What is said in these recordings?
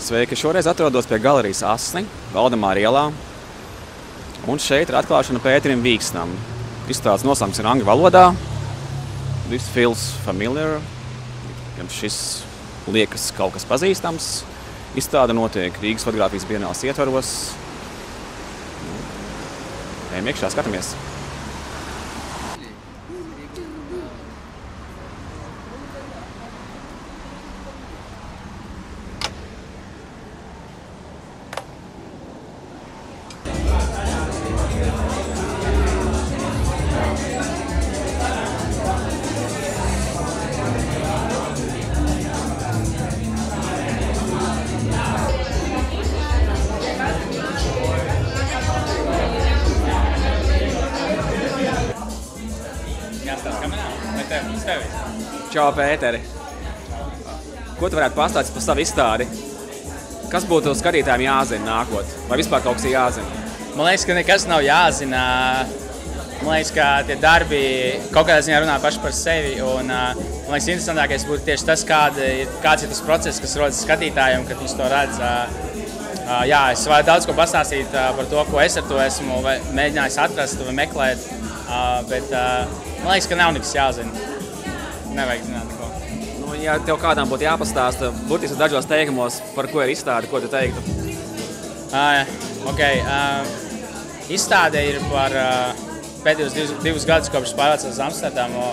Sveiki, šoreiz atrodos pie galerijas Asni, Valdemāra ielā. Un šeit ir atklāšana Pēterim Vīksnam. Izstādes nosaukums ir angļu valodā. This feels familiar. Jums šis liekas kaut kas pazīstams. Izstāde notiek Rīgas fotogrāfijas bienāles ietvaros. Ejam iekšā, skatāmies. Čau, Pēteri! Ko tu varētu pastāstīt par savu izstādi? Kas būtu skatītājiem jāzina nākot? Vai vispār kaut kas ir jāzina? Man liekas, ka nekas nav jāzina. Man liekas, ka tie darbi kaut kādā ziņā runā paši par sevi. Un, man liekas, interesantākais būtu tieši tas, kāds ir tas process, kas rodas skatītājiem, kad viņš to redz. Jā, es varu daudz ko pastāstīt par to, ko es ar to esmu mēģinājis atrast vai meklēt. Bet man liekas, ka nav nekas jāzina. Nevajag zināt neko. Nu, ja tev kādām būtu jāpastāsta, burtiski dažos teikumos, par ko ir izstāde, ko tu teiktu? Izstāde ir par pēdējos divus gadus, kopš pārvācos uz Amsterdamu.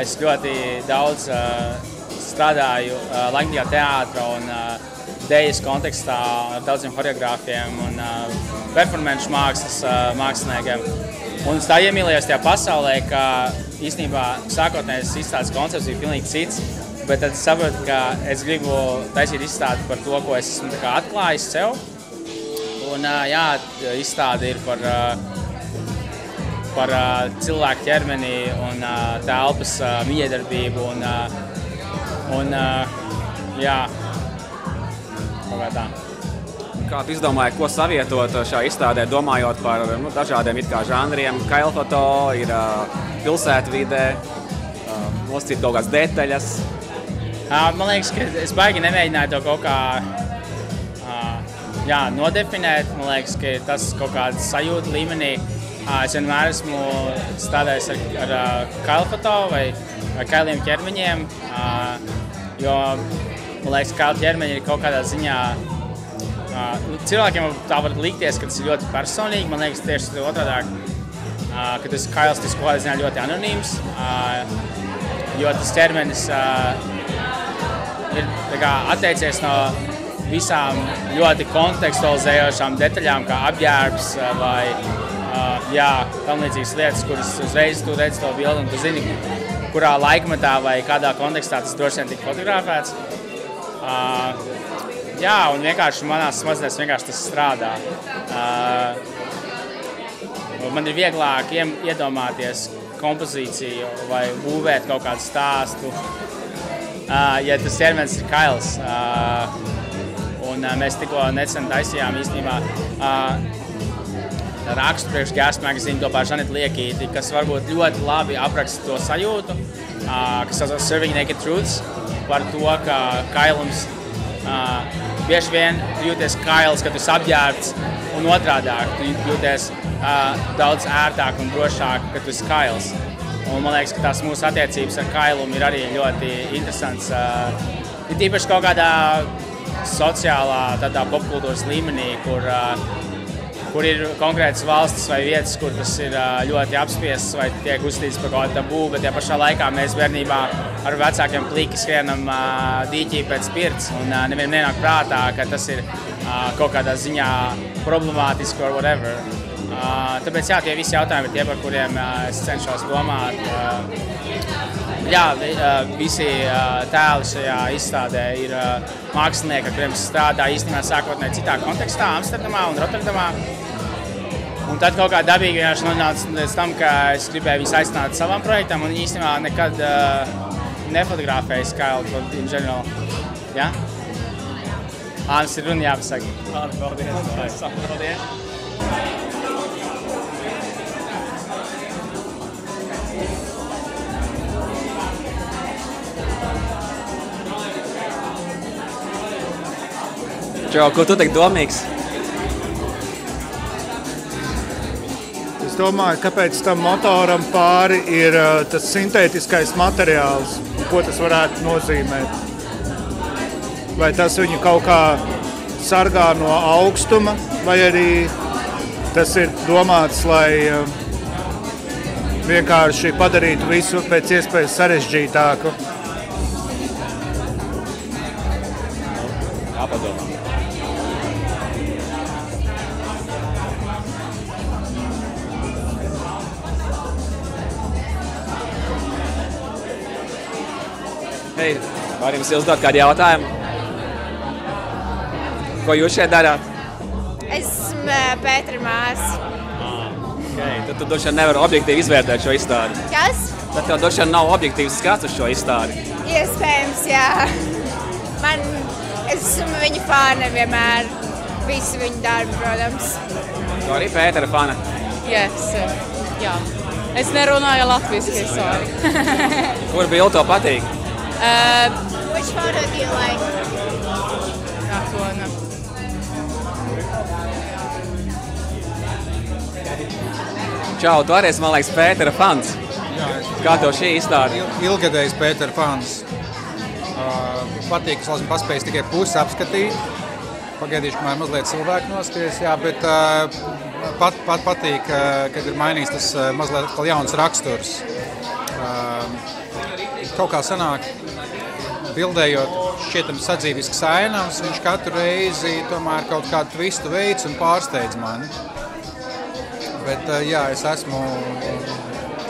Es ļoti daudz strādāju laikmatiskā teātra un dēļas kontekstā ar daudziem choreogrāfiem un performanču mākslas māksliniekiem. Un es tā iemīlējos tajā pasaulē, ka īstenībā sākotnējais izstādes koncepts bija pilnīgi cits, bet tad es saprotu, ka es gribu taisīt izstādi par to, ko es esmu atklājis sev. Un jā, izstāde ir par cilvēku ķermeni un telpas miedarbību un jā, kaut kā tā. Kā tu izdomāji, ko savietot šajā izstādē, domājot par dažādiem žanriem? Kailfoto, ir pilsētvide, nosacīt kaut kādas detaļas. Man liekas, ka es baigi nemēģināju to kaut kā nodefinēt. Man liekas, ka tas kaut kāds sajūta līmenī. Es vienmēr esmu strādājis ar kailfoto vai kailiem ķermeņiem, jo man liekas, ka kaili ķermeņi ir kaut kādā ziņā cilvēkiem tā var likties, ka tas ir ļoti personīgi. Man liekas, tieši otrādāk, ka tas kails tas kaut kādā ziņā ļoti anonīms, jo tas ķermenis ir atteicies no visām ļoti kontekstualizējošām detaļām, kā apģērbs vai tam līdzīgas lietas, kuras uzreiz tu redzi to bildi un tu zini, kurā laikmetā vai kādā kontekstā tas droši vien tika fotografēts. Jā, un vienkārši manās smadzenēs vienkārši tas strādā. Man ir vieglāk iedomāties kompozīciju vai būvēt kaut kādu stāstu, ja tas ķermenis ir kails. Un mēs tikko nesen taisījām īstenībā rakstu priekš Gas Magazine kopā ar Žanetu Liekīti, kas varbūt ļoti labi apraksta to sajūtu, kas saucās Serving Naked Truths, par to, ka kailums bieži vien tu jūties kails, kad tu esi apģērbts, un otrādāk tu jūties daudz ērtāk un drošāk, kad tu esi kails. Un man liekas, ka tās mūsu attiecības ar kailumu ir arī ļoti interesants. Ir tīpaši kaut kādā sociālā, tādā popkultūras līmenī, kur ir konkrētas valstis vai vietas, kur tas ir ļoti apspiests vai tiek uzskatīts par kaut kādu tabū, bet tajā pašā laikā mēs bērnībā ar vecākiem plīki skrienam dīķī pēc pirts, un nevienam nenāk prātā, ka tas ir kaut kādā ziņā problemātiski or whatever. Tāpēc jā, tie visi jautājumi ir tie, par kuriem es cenšos domāt. Jā, visi tēli šajā izstādē ir mākslinieki, ar kuriem strādā īstenībā sākotnēji citā kontekstā, Amsterdamā un Rotterdamā. Un tad kaut kā dabīgi vienkārši nonāca līdz tam, ka es gribēju viņus aicināt savam projektam un īstenībā nekad nefotografēju skailu in general. Ja? Tas ir runa jāpasaka. Paldies. Paldies. Čau, ko tu tik domīgs? Es domāju, kāpēc tam motoram pāri ir tas sintētiskais materiāls, ko tas varētu nozīmēt. Vai tas viņu kaut kā sargā no augstuma, vai arī tas ir domāts, lai vienkārši padarītu visu pēc iespējas sarežģītāku. Jāpadomā. Hei, var jums uzdot kādu jautājumu? Ko jūs šeit darāt? Esmu Pētera māsa. Okay. Tad tu droši vien nevari objektīvi izvērtēt šo izstādi. Kas? Tad tev droši vien nav objektīvs skats uz šo izstādi. Iespējams, jā. Es esmu viņa fāne vienmēr. Visu viņu darbu, protams. Tu arī Pētera fana? Yes, jā. Es nerunāju latviski, sorry. Kur bilde tev patīk? Which photo do you like? That one. Čau, tu arī esi, man liekas, Pētera fans. Jā, Kā tev šī izstāde? ilgadējs Pētera fans. Patīk, es esmu paspējis tikai pusi apskatīt. Pagaidīšu, kamēr mazliet cilvēku noskaties, jā, bet patīk, kad ir mainījis tas mazliet jauns raksturs. Kaut kā sanāk, bildējot šķietam sadzīvisks ainavs, viņš katru reizi tomēr kaut kādu twistu veids un pārsteidz mani. Bet jā, es esmu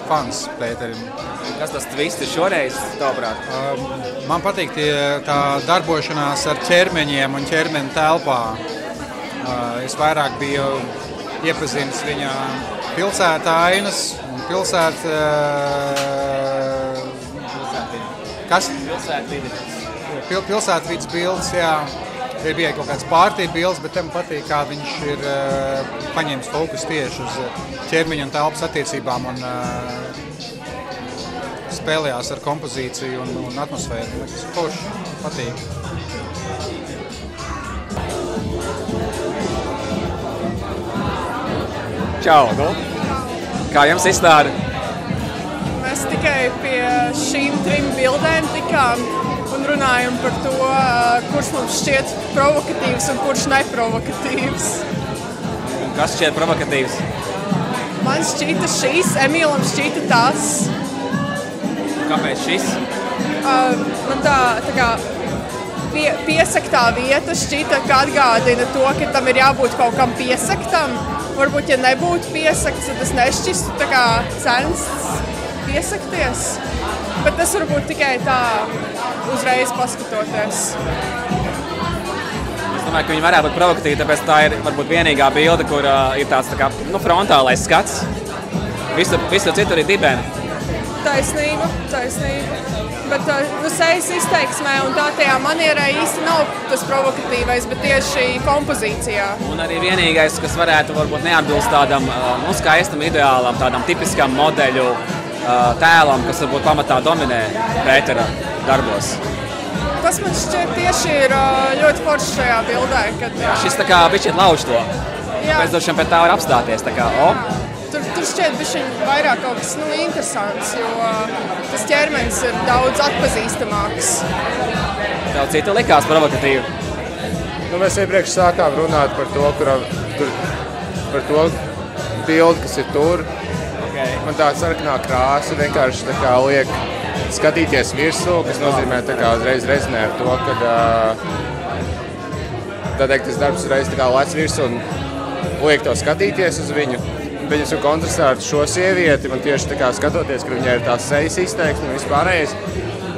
fans Pēterim. Kas tas twists ir šoreiz, tavuprāt? Man patīk tā darbošanās ar ķermeņiem un ķermeni telpā. Es vairāk biju iepazinis viņa pilsētā ainas un pilsēta... Kas? Pilsētvidas bildes, jā. Ir bija kaut kāds pārtība bildes, bet tam patīk, kā viņš ir paņēmis fokus tieši uz ķermeņa un telpas attiecībām un spēlējās ar kompozīciju un atmosfēru. Tas forši patīk. Čau! Kā jums izstāde? Mēs tikai pie šīm 3 bildēm tikām un runājam par to, kurš mums šķiet provokatīvs un kurš neprovokatīvs. Kas šķiet provokatīvs? Man šķita šīs, Emīlam šķita tas. Kāpēc šis? Man tā kā piesaktā vieta šķita, ka atgādina to, ka tam ir jābūt kaut kam piesaktam. Varbūt, ja nebūtu piesakts, tad tas nešķistu tā kā censts piesakties. Bet tas varbūt tikai tā uzreiz paskatoties. Es domāju, ka viņi varētu būt provokatīvi, tāpēc tā ir varbūt vienīgā bilde, kur ir tāds tā kā, frontālais skats. Visu citur ir dibeni. Taisnība. Bet sejas izteiksmē un tā tajā manierē īsti nav tas provokatīvais, bet tieši kompozīcijā. Un arī vienīgais, kas varētu varbūt neatbilst tādam skaistam ideālam, tādam tipiskam modeļu tēlam, kas varbūt pamatā dominē Pētera darbos. Tas man šķiet tieši ir ļoti forši šajā bildē. Kad, Šis tā kā bišķiet lauž to. Jā. Pēc došiem pēc tā var apstāties. Tā kā, Tur šķiet bišķiņ vairāk kaut kas interesants, jo tas ķermenis ir daudz atpazīstamāks. Tev cita likās provokatīvi? Mēs iepriekš sākām runāt par to, par to bildi, kas ir tur. Okay. Man tā sarkanā krāsa vienkārši tā kā liek skatīties virsū, kas nozīmē tā kā uzreiz rezonē ar to, ka tas darbs uzreiz tā kā lec virsū un liek to skatīties uz viņu. Viņas ir kontrastā ar šo sievieti, man tieši tā kā skatoties, ka viņai ir tās sejas izteiksme un vispārējais,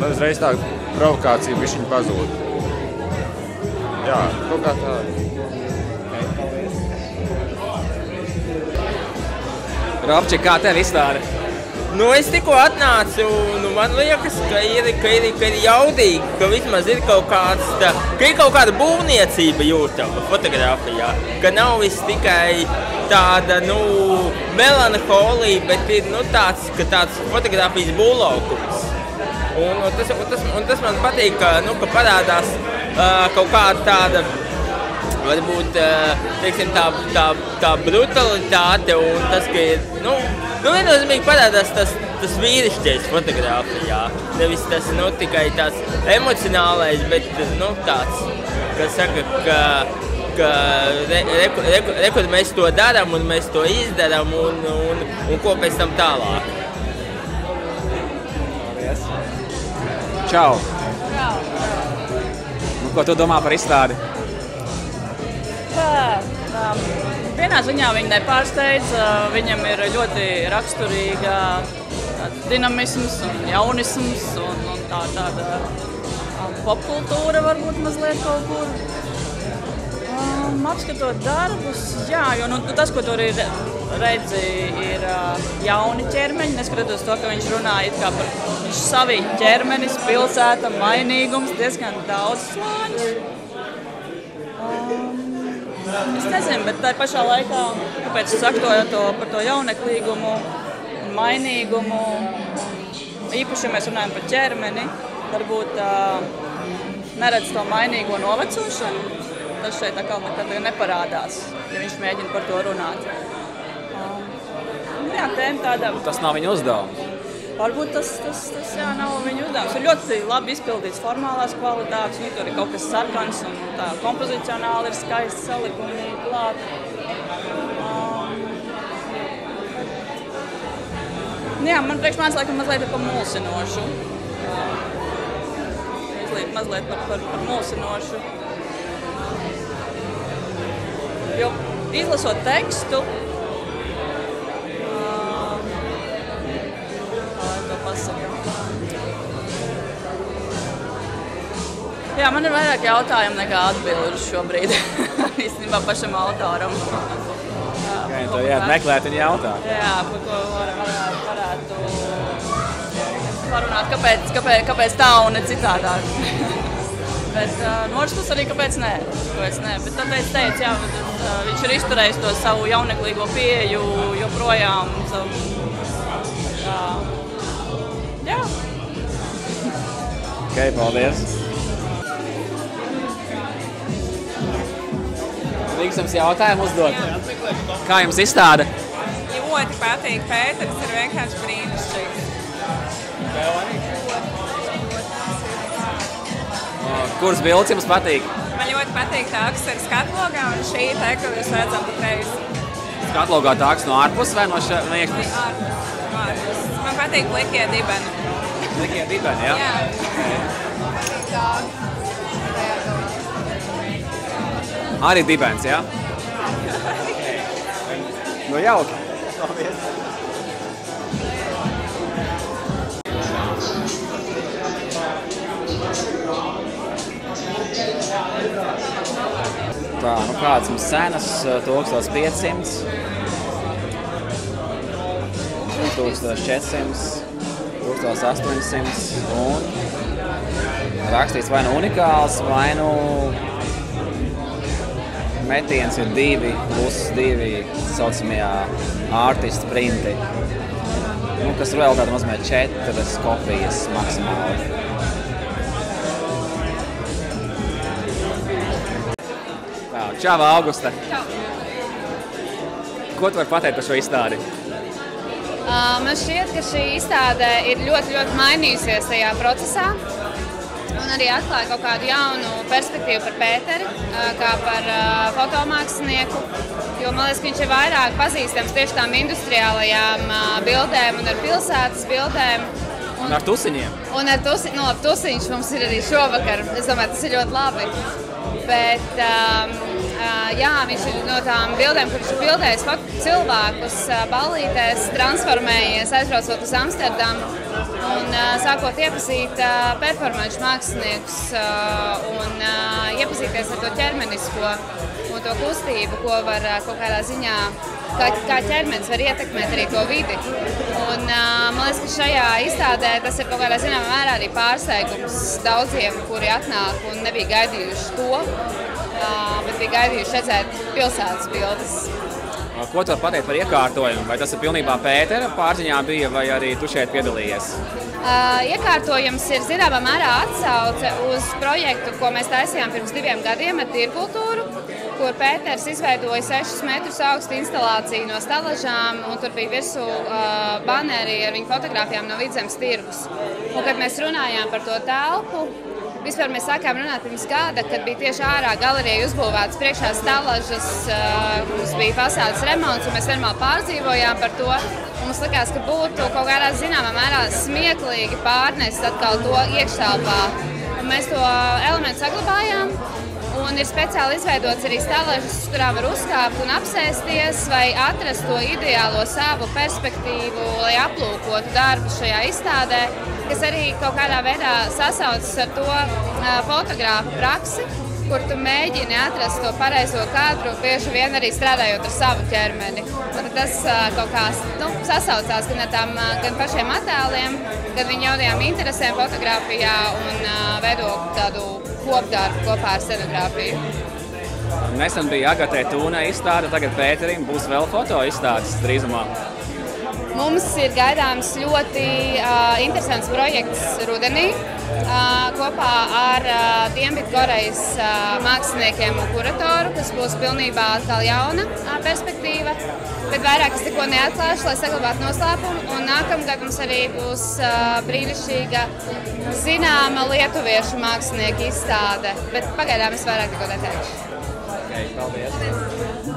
man uzreiz tā provokācija bišķiņ pazūd. Jā, kaut kā tā. Robči, kā tev izstāde? Es tikko atnācu, man liekas, ka ir jaudīgi, ka vismaz ir kaut kāda būvniecība jūtama fotografijā, ka nav viss tikai tāda, melanholija, bet ir, tāds fotografijas būvlaukums. Un tas man patīk, ka parādās kaut kāda tāda varbūt, teiksim, tā brutalitāte un tas, ka ir, viennozīmīgi parādās tas vīrišķais fotogrāfijā. Nevis tas, tikai tāds emocionālais, bet, tāds, kas saka, ka rekur mēs to darām un mēs to izdarām un ko pēc tam tālāk. Paldies. Čau. Čau. Ko tu domā par izstādi? Vienā ziņā viņi nepārsteidz, viņam ir ļoti raksturīga dinamisms un jaunisms un tāda popkultūra varbūt mazliet kaut kur. Apskatot darbus, jā, jo tas, ko tur ir redzi, ir jauni ķermeņi, neskatoties to, ka viņš runā it kā par saviņu ķermenis, pilsēta, mainīgums, diezgan daudz slāņus. Es nezinu, bet tā pašā laikā, kāpēc es saku par to jauneklīgumu un mainīgumu, īpaši, ja mēs runājam par ķermeni, varbūt neredz to mainīgo novecošanu. Tas šeit atkal nekad neparādās, ja viņš mēģina par to runāt. Jā, tēma tāda. Tas nav viņa uzdevums. Varbūt tas jā, nav viņa uzdevums. Ir ļoti labi izpildīts formālās kvalitātes, tur ir kaut kas sarkans un tā kompozicionāli ir skaisti salikumi klāt. Jā, man priekš manis laikam mazliet ir par mulsinošu. Mazliet par mulsinošu. Jo izlasot tekstu, jā, man ir vairāk jautājumu nekā atbildu šobrīd. Īstenībā pašam autoram. To meklēt un jautāt. Jā, par ko varētu parunāt, kāpēc tā un ne citādāk. Bet no otras puses arī kāpēc nē. Bet tāpēc teicu, jā, viņš ir izturējis to savu jauneklīgo pieeju joprojām. Jā. Ok, paldies. Drīkst jums jautājumu uzdot? Kā jums izstāde? Ļoti patīk. Pēteris ir vienkārši brīnišķīgs. Vēl arī? Kuras bildes jums patīk? Man ļoti patīk tā, kas ir skatlogā, un šī te, ko jūs redzam patreiz. Skatlogā tā, kas no ārpuses vai no iekšpuses? Ārpus. Man patīk plikie dibeni. Plikie dibeni, jā? Jā. Arī dibens, jā? No jauki. Paldies. Tā, kādas mums cenas? 1500, 1400, 1800 un rakstīts vai nu unikāls, vai nu metiens ir 2+2 saucamajā artist printi. Kas vēl tāda nozīmē 4 kopijas maksimāli. Čau, Augusta! Čau! Ko tu vari pateikt par šo izstādi? Man šķiet, ka šī izstāde ir ļoti mainījusies tajā procesā un arī atklāja kaut kādu jaunu perspektīvu par Pēteri, kā par fotomākslinieku, jo man liekas, ka viņš ir vairāk pazīstams tieši tām industriālajām bildēm un ar pilsētas bildēm. Un ar tusiņiem. Un ar tusiņš mums ir arī šovakar. Es domāju, tas ir ļoti labi. Bet jā, viņš ir no tām bildēm, kur viņš ir bildējis cilvēkus ballītēs, transformējies, aizbraucot uz Amsterdamu un sākot iepazīt performanču māksliniekus un iepazīties ar to ķermenisko un to kustību, ko var kaut kādā ziņā, kā ķermenis var ietekmēt arī to vidi. Un man liekas, ka šajā izstādē tas ir kaut kādā zināmā mērā arī pārsteigums daudziem, kuri atnāk un nebija gaidījuši to, bet bija gaidījuši redzēt pilsētas bildes. Ko tu vari pateikt par iekārtojumu? Vai tas ir pilnībā Pētera pārziņā bija, vai arī tu šeit piedalījies? Iekārtojums ir zināmā mērā atsauce uz projektu, ko mēs taisījām pirms 2 gadiem ar tīrkultūru, kur Pēters izveidoja 6 metrus augstu instalāciju no stalažām, un tur bija virsū baneri ar viņu fotogrāfijām no Vidzemes tirgus. Un, kad mēs runājām par to telpu, vispār mēs sākām runāt pirms gada, kad bija tieši ārā galerijai uzbūvētas priekšā stalažas, mums bija fasādes remonts, un mēs vienmēr pārdzīvojām par to. Mums likās, ka būtu kaut kādā zināmā mērā smieklīgi pārnest atkal to iekštelpā. Un mēs to elementu saglabājām, un ir speciāli izveidots arī stalažas, kurā var uzkāpt un apsēsties vai atrast to ideālo savu perspektīvu, lai aplūkotu darbu šajā izstādē, kas arī kaut kādā veidā sasaucas ar to fotogrāfu praksi, kur tu mēģini atrast to pareizo kadru, bieži vien arī strādājot ar savu ķermeni. Un tas kaut kā sasaucās gan pašiem attēliem, gan viņu jaunajām interesēm fotogrāfijā un veido tādu kopdarbu kopā ar scenogrāfiju. Nesen bija Agatē Tūnē izstāde, tagad Pēterim būs vēl foto izstādes drīzumā. Mums ir gaidāms ļoti interesants projekts rudenī kopā ar Dienvidkorejas māksliniekiem un kuratoru, kas būs pilnībā atkal jauna perspektīva, bet vairāk es tikko neatklāšu, lai saglabātu noslēpumu. Un nākamgad mums arī būs brīnišķīga zināma lietuviešu mākslinieku izstāde, bet pagaidām es vairāk tikko neteikšu. Okay, paldies!